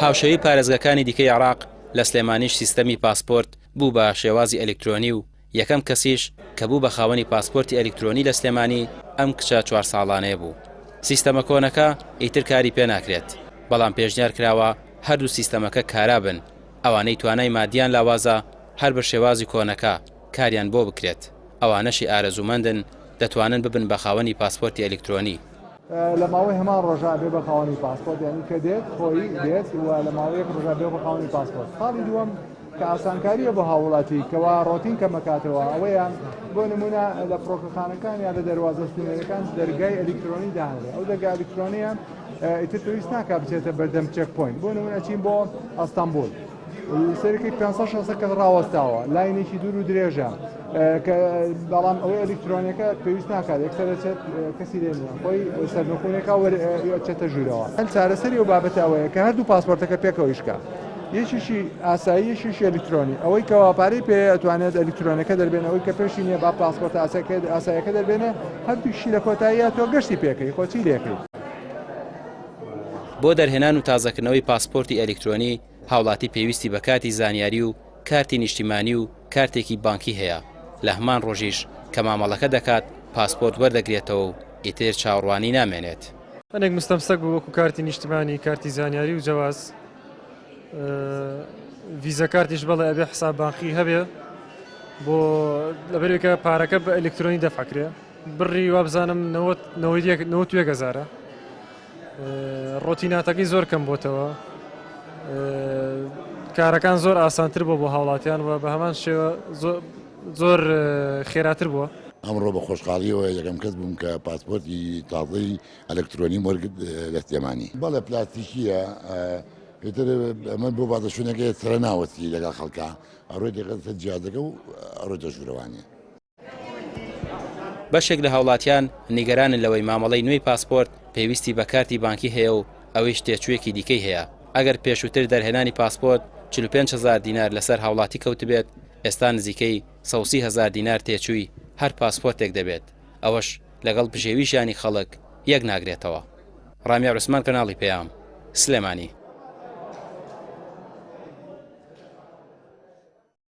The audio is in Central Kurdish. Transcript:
هاوشەوی پارێزگاکانی دیکەی عێراق لە سلێمانیش سیستەمی پاسپۆرت بوو بە شێوازی ئەلکترۆنی و یەکەم کەسیش کە بوو بە خاوەنی پاسپۆرتی ئەلکترۆنی لە سلێمانی ئەم کچە 4 ساڵانەیە بوو. سیستەمە کۆنەکە ئیتر کاری پێ ناکرێت، بەڵام پێشنیار کراوە هەردوو سیستەمەکە کارا بن، ئەوانەی توانای مادیان لاوازە هەر بە شێوازی کۆنەکە کاریان بۆ بکرێت. ئەوانەشی ئارەزوومەندن دەتوانن ببن بە خاوەنی پاسپۆرتی ئەلکترۆنی. لە ماوەی هەمان ڕۆژە بێ بە خاوەنی پاسپۆرت، یعنی کە دێت خۆی دێت و لە ماوەیەک ڕۆژە بێ بە خاوەنی پاسپۆرت. خاڵی دووەم کە ئاسانکاریە بۆ هاوڵاتی کەوا ڕۆتین کە مەکاتەوە ئەوەیان بۆ نمونە لە فڕۆکەخانەکان یا لە دەواازە سنوێرەکان دەرگای ئەلکترۆنی داهێنێ، ئەو دەرگای ئەلکترۆنیان ئیتر پێویست ناکات بچێتە بەردەم چێک پۆینت. بۆ نمونە چین بۆ ئەستانبول سەرەکی 500 کەس ڕاوەستاوە لایەنێکی دوور و درێژە کە بەڵام ئەوەی ئەلکترۆنیەکە پێویست ناکات یەکسەرەچێت کەسی لێنە خۆی سەرنوخونێکا چێتە ژوورەوە. هەل چارەسەری و بابەت ئەوەیە کە هەردوو پاسپۆرتەکە پێکەوەیشکە، یەکیشی ئاسایی یەکیشی ئەلکترۆنی، ئەوەی کەواپارەی پێ ئەتوانێت ئەلکترۆنەکە دەربێنە، ئەوەی کە پێشی نییە با پاسپۆرت ئاساییەکە دەربێنێ، هەردووشی لە کۆتاییە تۆ گەشتی پێکەی خۆچی لێکەی. بۆ دەرهێنان و تازەکردنەوەی پاسپۆرتی ئەلکترۆنی هاوڵاتی پێویستی بە کارتی زانیاری و کارتی نیشتیمانی و کارتێکی بانکی هەیە. لە هەمان ڕۆژیش کە مامەڵەکە دەکات پاسپۆرت وەردەگرێتەوە و ئیتر چاوەڕوانی نامێنێت. هەنێک مستەمسەک بوو وەکو کارتی نیشتیمانی، کارتی زانیاری و جەواز، ڤیزە کارتیش بەڵێ ئەبێ حساب بانقی هەبێ بۆ لەبەرێکە پارەکە بە ئەلکترۆنی دەفەکرێ. بڕی وا بزانم 91,000 ڕۆتیناتەکەی زۆر کەم بۆتەوە، کارەکان زۆر ئاسانتر بۆ هاوڵاتیان و بە هەمان شێوە زۆر خێراتر بووە. ئەمڕۆ بە خۆشحاڵیەوە یەکەم کەس بووم کە پاسپۆرتی تازەی ئەلکترۆنی وەرگرت لە سلێمانی. بەڵێ پلاستیکیە، پێتر ئەمە بۆ بازەشوونەکە سرە ناوەستی لەگەڵ خەڵکا ئەڕۆی دەکەتە جیادەکە و ئەڕۆیتە ژوورەوانیە. بەشێک لە هاوڵاتیان نیگەرانن لەوەی مامەڵەی نوێی پاسپۆرت پێویستی بە کارتی بانکی هەیە و ئەوەی شتێچوویەکی دیکەی هەیە. ئەگەر پێشووتر دەرهێنانی پاسپۆرت 45,000 دینار لەسەر هاوڵاتی کەوتبێت، ئێستا نزیکەی 130,000 دینار تێچووی هەر پاسپۆرتێک دەبێت، ئەوەش لەگەڵ پژێوی ژیانی خەڵک یەک ناگرێتەوە. ڕامیار عوسمان، کەناڵی پێام، سلێمانی.